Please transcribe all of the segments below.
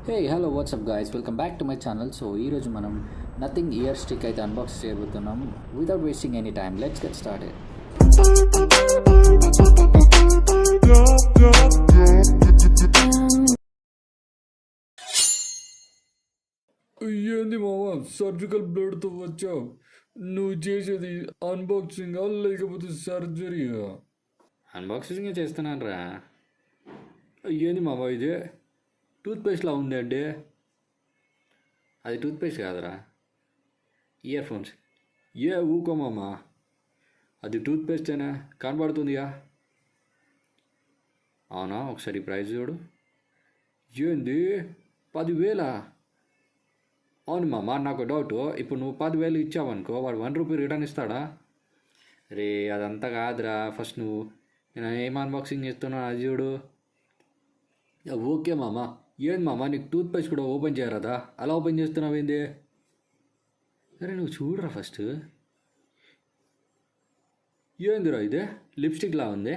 Hey hello WhatsApp guys, welcome back to my channel. So ఈరోజు మనం nothing year stick అయితే unbox చేయబోతున్నాం. Without wasting any time, let's get started. ఏంది మామ surgical బ్లేడ్తో వచ్చావు? నువ్వు చేసేది అన్బాక్సింగా లేకపోతే సర్జరీయా? అన్బాక్సింగ్ చేస్తున్నాను రా. ఏంది మామ ఇది టూత్పేస్ట్లా ఉంది అంటే? అది టూత్పేస్ట్ కాదురా, ఇయర్ ఫోన్స్. ఊకో మామ, అది టూత్పేస్టేనా కనబడుతుందిగా. అవునా, ఒకసారి ప్రైస్ చూడు. ఏంది 10,000? అవును మామ, నాకు డౌట్. ఇప్పుడు నువ్వు 10,000 ఇచ్చావనుకో, వాడు ₹1 రిటర్న్ ఇస్తాడా? రే అదంతా కాదురా, ఫస్ట్ నువ్వు నేను ఏం అన్బాక్సింగ్ చేస్తున్నా అది చూడు. ఓకే మామ. ఏంది మామ, నీకు టూత్పేస్ట్ కూడా ఓపెన్ చేయరాదా? అలా ఓపెన్ చేస్తున్నావేంది? అరే నువ్వు చూడరా ఫస్ట్. ఏందిరా ఇదే లిప్స్టిక్లా ఉంది?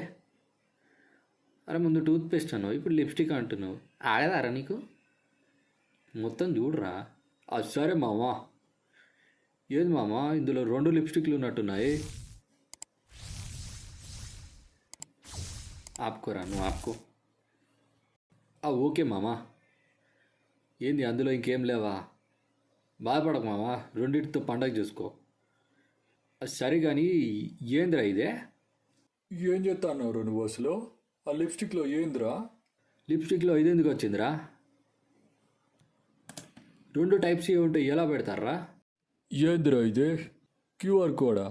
అరే ముందు టూత్పేస్ట్ అన్నావు, ఇప్పుడు లిప్స్టిక్ అంటున్నావు. ఆగదారా నీకు? మొత్తం చూడరా. అది సరే మామ. ఏంది మామ, ఇందులో 2 లిప్స్టిక్లు ఉన్నట్టున్నాయి. ఆపుకోరా, నువ్వు ఆపుకో. ఓకే మామ. ఏంది అందులో ఇంకేం లేవా? బాధపడకు మామ, రెండింటితో పండగ చేసుకో. అది సరే కానీ ఏందిరా ఇదే? ఏం చేస్తాన్నారు నువ్వు అసలు? ఆ లిప్స్టిక్లో ఏందిరా? లిప్స్టిక్లో ఇదెందుకు వచ్చిందిరా? 2 టైప్స్ ఉంటే ఎలా పెడతారా? ఏందిరా ఇదే? క్యూఆర్ కోడా?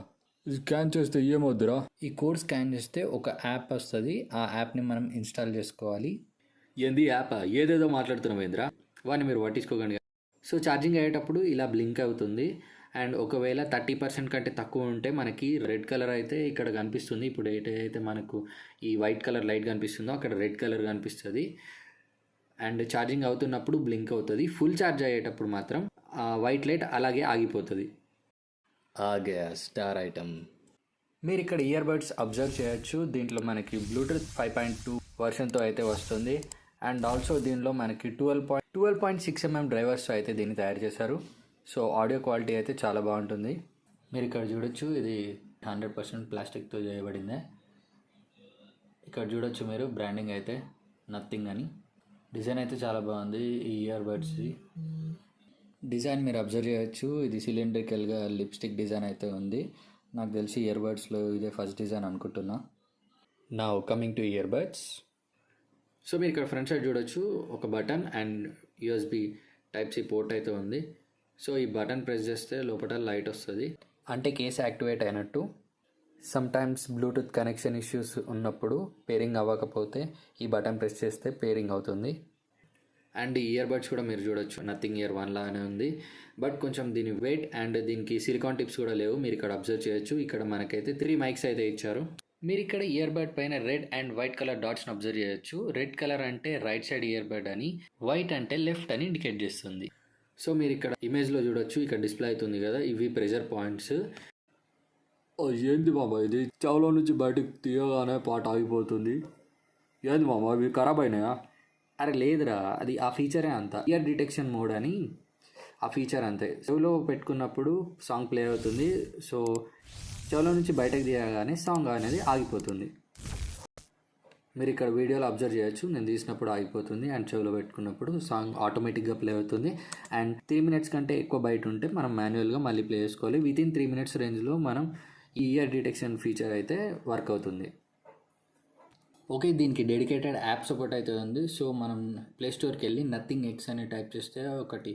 స్కాన్ చేస్తే ఏమవుద్దురా? ఈ కోడ్ స్కాన్ చేస్తే ఒక యాప్ వస్తుంది. ఆ యాప్ని మనం ఇన్స్టాల్ చేసుకోవాలి. ఏంది యాప్? ఏదేదో మాట్లాడుతున్నావు ఏందిరా? వాడిని మీరు పట్టించుకోకండి. సో ఛార్జింగ్ అయ్యేటప్పుడు ఇలా బ్లింక్ అవుతుంది. అండ్ ఒకవేళ 30% కంటే తక్కువ ఉంటే మనకి రెడ్ కలర్ అయితే ఇక్కడ కనిపిస్తుంది. ఇప్పుడు ఏదైతే మనకు ఈ వైట్ కలర్ లైట్ కనిపిస్తుందో అక్కడ రెడ్ కలర్ కనిపిస్తుంది. అండ్ ఛార్జింగ్ అవుతున్నప్పుడు బ్లింక్ అవుతుంది. ఫుల్ ఛార్జ్ అయ్యేటప్పుడు మాత్రం ఆ వైట్ లైట్ అలాగే ఆగిపోతుంది. Star item. మీరు ఇక్కడ ఇయర్ బడ్స్ అబ్జర్వ్ చేయొచ్చు. దీంట్లో మనకి బ్లూటూత్ 5.2 వర్షన్తో అయితే వస్తుంది. అండ్ ఆల్సో దీనిలో మనకి 12.6 mm డ్రైవర్స్ అయితే దీన్ని తయారు చేశారు. సో ఆడియో క్వాలిటీ అయితే చాలా బాగుంటుంది. మీరు ఇక్కడ చూడొచ్చు, ఇది 100% ప్లాస్టిక్తో చేయబడిందే. ఇక్కడ చూడొచ్చు మీరు, బ్రాండింగ్ అయితే నథింగ్ అని. డిజైన్ అయితే చాలా బాగుంది ఈ ఇయర్ బడ్స్ది. డిజైన్ మీరు అబ్జర్వ్ చేయొచ్చు. ఇది సిలిండ్రికల్గా లిప్స్టిక్ డిజైన్ అయితే ఉంది. నాకు తెలిసి ఇయర్ బడ్స్లో ఇదే ఫస్ట్ డిజైన్ అనుకుంటున్నా. Now coming to ear buds. So మీరు ఇక్కడ ఫ్రంట్ సైడ్ చూడొచ్చు, ఒక button and USB Type-C port అయితే ఉంది. సో ఈ బటన్ ప్రెస్ చేస్తే లోపల లైట్ వస్తుంది, అంటే కేస్ యాక్టివేట్ అయినట్టు. సమ్టైమ్స్ బ్లూటూత్ కనెక్షన్ ఇష్యూస్ ఉన్నప్పుడు పేరింగ్ అవ్వకపోతే ఈ బటన్ ప్రెస్ చేస్తే పేరింగ్ అవుతుంది. అండ్ ఈ ఇయర్ బడ్స్ కూడా మీరు చూడొచ్చు, నథింగ్ ఇయర్ 1 లాగానే ఉంది. బట్ కొంచెం దీని వెయిట్ అండ్ దీనికి సిలికాన్ టిప్స్ కూడా లేవు. మీరు ఇక్కడ అబ్జర్వ్ చేయొచ్చు. ఇక్కడ మనకైతే 3 మైక్స్ అయితే ఇచ్చారు. మీరు ఇక్కడ ఇయర్ బడ్ పైన రెడ్ అండ్ వైట్ కలర్ డాట్స్ని అబ్జర్వ్ చేయొచ్చు. రెడ్ కలర్ అంటే రైట్ సైడ్ ఇయర్ బడ్ అని, వైట్ అంటే లెఫ్ట్ అని ఇండికేట్ చేస్తుంది. సో మీరు ఇక్కడ ఇమేజ్లో చూడొచ్చు, ఇక్కడ డిస్ప్లే అవుతుంది కదా, ఇవి ప్రెజర్ పాయింట్స్. ఏంది మామ ఇది? చెవులో నుంచి బయటకు తీయగానే పాట ఆగిపోతుంది. ఏంది మామ, ఇవి ఖరాబ్ అయినాయా? అరే లేదురా, అది ఆ ఫీచరే అంత. ఇయర్ డిటెక్షన్ మోడ్ అని ఆ ఫీచర్ అంతే. చెవులో పెట్టుకున్నప్పుడు సాంగ్ ప్లే అవుతుంది. సో చెవులో నుంచి బయటకు తీయగానే సాంగ్ అనేది ఆగిపోతుంది. మీరు ఇక్కడ వీడియోలో అబ్జర్వ్ చేయొచ్చు, నేను తీసినప్పుడు ఆగిపోతుంది అండ్ చెవులో పెట్టుకున్నప్పుడు సాంగ్ ఆటోమేటిక్గా ప్లే అవుతుంది. అండ్ 3 minutes కంటే ఎక్కువ బయట ఉంటే మనం మాన్యువల్గా మళ్ళీ ప్లే చేసుకోవాలి. వితిన్ 3 minutes రేంజ్లో మనం ఈ ఇయర్ డిటెక్షన్ ఫీచర్ అయితే వర్క్ అవుతుంది. ఓకే, దీనికి డెడికేటెడ్ యాప్ సపోర్ట్ అయితే ఉంది. సో మనం ప్లేస్టోర్కి వెళ్ళి నథింగ్ ఎక్స్ అని టైప్ చేస్తే ఒకటి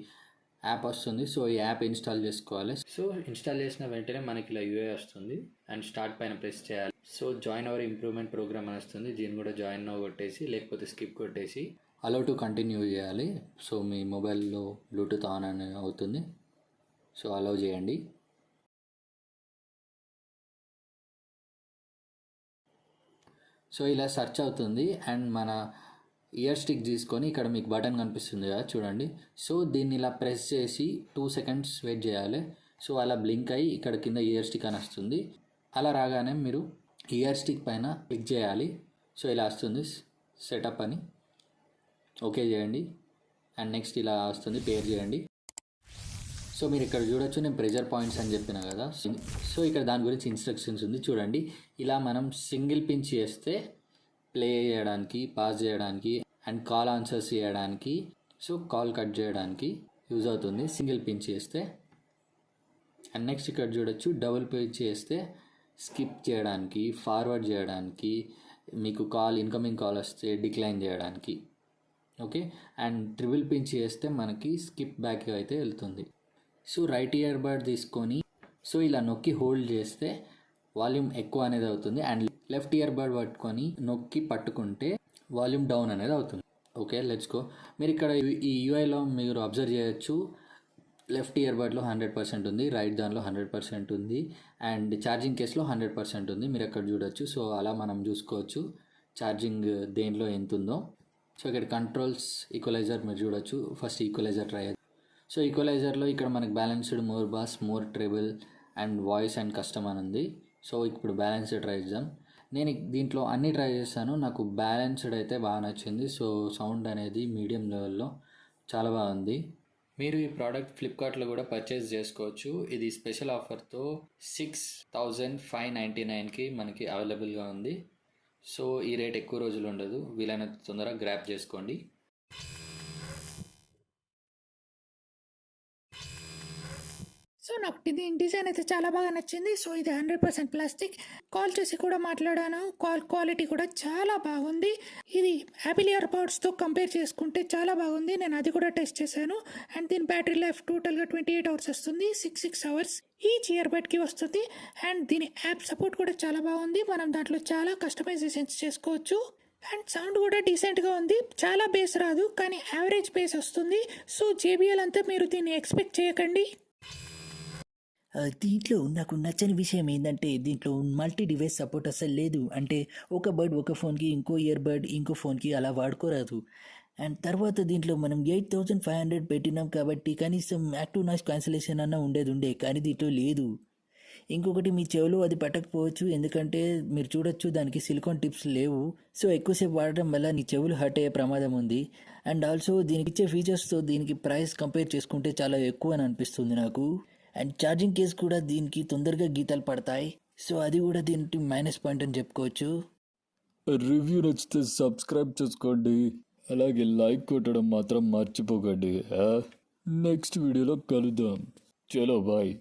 యాప్ వస్తుంది. సో ఈ యాప్ ఇన్స్టాల్ చేసుకోవాలి. సో ఇన్స్టాల్ చేసిన వెంటనే మనకి ఇలా యూఐ వస్తుంది అండ్ స్టార్ట్ పైన ప్రెస్ చేయాలి. So join our improvement program అని వస్తుంది. దీన్ని కూడా జాయిన్ నౌ కొట్టేసి, లేకపోతే స్కిప్ కొట్టేసి అలౌ టు కంటిన్యూ చేయాలి. సో మీ మొబైల్లో బ్లూటూత్ ఆన్ అని అవుతుంది. సో అలౌ చేయండి. సో ఇలా సెర్చ్ అవుతుంది అండ్ మన ఇయర్ స్టిక్ తీసుకొని ఇక్కడ మీకు బటన్ కనిపిస్తుంది కదా చూడండి. సో దీన్ని ఇలా ప్రెస్ చేసి 2 seconds వెయిట్ చేయాలి. సో అలా బ్లింక్ అయ్యి ఇక్కడ కింద ఇయర్ స్టిక్ అని వస్తుంది. అలా రాగానే మీరు ఇయర్ స్టిక్ పైన క్లిక్ చేయాలి. సో ఇలా వస్తుంది సెటప్ అని. ఓకే చేయండి అండ్ నెక్స్ట్ ఇలా వస్తుంది, పేర్ చేయండి. సో మీరు ఇక్కడ చూడొచ్చు, నేను ప్రెజర్ పాయింట్స్ అని చెప్పిన కదా. సో ఇక్కడ దాని గురించి ఇన్స్ట్రక్షన్స్ ఉంది చూడండి. ఇలా మనం సింగిల్ పించ్ చేస్తే ప్లే చేయడానికి, పాస్ చేయడానికి అండ్ కాల్ ఆన్సర్స్ చేయడానికి, సో కాల్ కట్ చేయడానికి యూజ్ అవుతుంది సింగిల్ పించ్ చేస్తే. అండ్ నెక్స్ట్ ఇక్కడ చూడొచ్చు, డబుల్ పించ్ చేస్తే స్కిప్ చేయడానికి, ఫార్వర్డ్ చేయడానికి, మీకు కాల్ ఇన్కమింగ్ కాల్ వస్తే డిక్లైన్ చేయడానికి. ఓకే, అండ్ ట్రిపుల్ పించ్ చేస్తే మనకి స్కిప్ బ్యాక్ అయితే వెళ్తుంది. సో రైట్ ఇయర్ బడ్ తీసుకొని సో ఇలా నొక్కి హోల్డ్ చేస్తే వాల్యూమ్ ఎక్కువ అనేది అవుతుంది. అండ్ లెఫ్ట్ ఇయర్ బడ్ పట్టుకొని నొక్కి పట్టుకుంటే వాల్యూమ్ డౌన్ అనేది అవుతుంది. Okay, let's go. మీరు ఇక్కడ ఈ యూఐలో మీరు అబ్జర్వ్ చేయొచ్చు, లెఫ్ట్ ఇయర్ బడ్లో 100% ఉంది, రైట్ దానిలో 100% ఉంది, అండ్ ఛార్జింగ్ కేస్లో 100% ఉంది. మీరు అక్కడ చూడొచ్చు. సో అలా మనం చూసుకోవచ్చు ఛార్జింగ్ దేనిలో ఎంత ఉందో. సో ఇక్కడ కంట్రోల్స్, ఈక్వలైజర్ మీరు చూడొచ్చు. First equaliser try. సో ఈక్వలైజర్లో ఇక్కడ మనకు balanced, more bass, more treble and voice and custom అని ఉంది. సో ఇప్పుడు బ్యాలెన్స్డ్ ట్రై చేద్దాం. నేను దీంట్లో అన్నీ ట్రై చేశాను, నాకు బ్యాలెన్స్డ్ అయితే బాగా నచ్చింది. సో సౌండ్ అనేది మీడియం లెవెల్లో చాలా బాగుంది. మీరు ఈ ప్రోడక్ట్ ఫ్లిప్కార్ట్లో కూడా పర్చేస్ చేసుకోవచ్చు. ఇది స్పెషల్ ఆఫర్తో 6599కి మనకి అవైలబుల్గా ఉంది. సో ఈ రేట్ ఎక్కువ రోజులు ఉండదు, వీలైనంత తొందరగా గ్రాప్ చేసుకోండి. సో నాకు దీని డిజైన్ అయితే చాలా బాగా నచ్చింది. సో ఇది 100% ప్లాస్టిక్. కాల్ చేసి కూడా మాట్లాడాను, కాల్ క్వాలిటీ కూడా చాలా బాగుంది. ఇది యాపిల్ ఇయర్ బడ్స్తో కంపేర్ చేసుకుంటే చాలా బాగుంది. నేను అది కూడా టెస్ట్ చేశాను. అండ్ దీని బ్యాటరీ లైఫ్ టోటల్గా 28 అవర్స్ వస్తుంది, 6 అవర్స్ ఈచ్ ఇయర్ బడ్కి వస్తుంది. అండ్ దీని యాప్ సపోర్ట్ కూడా చాలా బాగుంది. మనం దాంట్లో చాలా కస్టమైజేషన్స్ చేసుకోవచ్చు. అండ్ సౌండ్ కూడా డీసెంట్గా ఉంది. చాలా బేస్ రాదు, కానీ యావరేజ్ బేస్ వస్తుంది. సో JBL అంతా మీరు దీన్ని ఎక్స్పెక్ట్ చేయకండి. దీంట్లో నాకు నచ్చని విషయం ఏంటంటే దీంట్లో మల్టీ డివైస్ సపోర్ట్ అసలు లేదు. అంటే ఒక బడ్ ఒక ఫోన్కి, ఇంకో ఇయర్ బడ్ ఇంకో ఫోన్కి అలా వాడుకోరాదు. అండ్ తర్వాత దీంట్లో మనం 8500 పెట్టినాం కాబట్టి కనీసం యాక్టివ్ నాయిస్ క్యాన్సిలేషన్ అన్న ఉండే, కానీ దీంట్లో లేదు. ఇంకొకటి, మీ చెవులు అది పట్టకపోవచ్చు, ఎందుకంటే మీరు చూడొచ్చు దానికి సిలికాన్ టిప్స్ లేవు. సో ఎక్కువసేపు వాడడం వల్ల నీ చెవులు హర్ట్ అయ్యే ప్రమాదం ఉంది. అండ్ ఆల్సో దీనికి ఇచ్చే ఫీచర్స్తో దీనికి ప్రైస్ కంపేర్ చేసుకుంటే చాలా ఎక్కువ అని అనిపిస్తుంది నాకు. అండ్ ఛార్జింగ్ కేస్ కూడా దీనికి తొందరగా గీతలు పడతాయి. సో అది కూడా దీనికి మైనస్ పాయింట్ అని చెప్పుకోవచ్చు. రివ్యూ నచ్చితే సబ్స్క్రైబ్ చేసుకోండి, అలాగే లైక్ కొట్టడం మాత్రం మర్చిపోకండి. నెక్స్ట్ వీడియోలో కలుద్దాం. చలో బాయ్.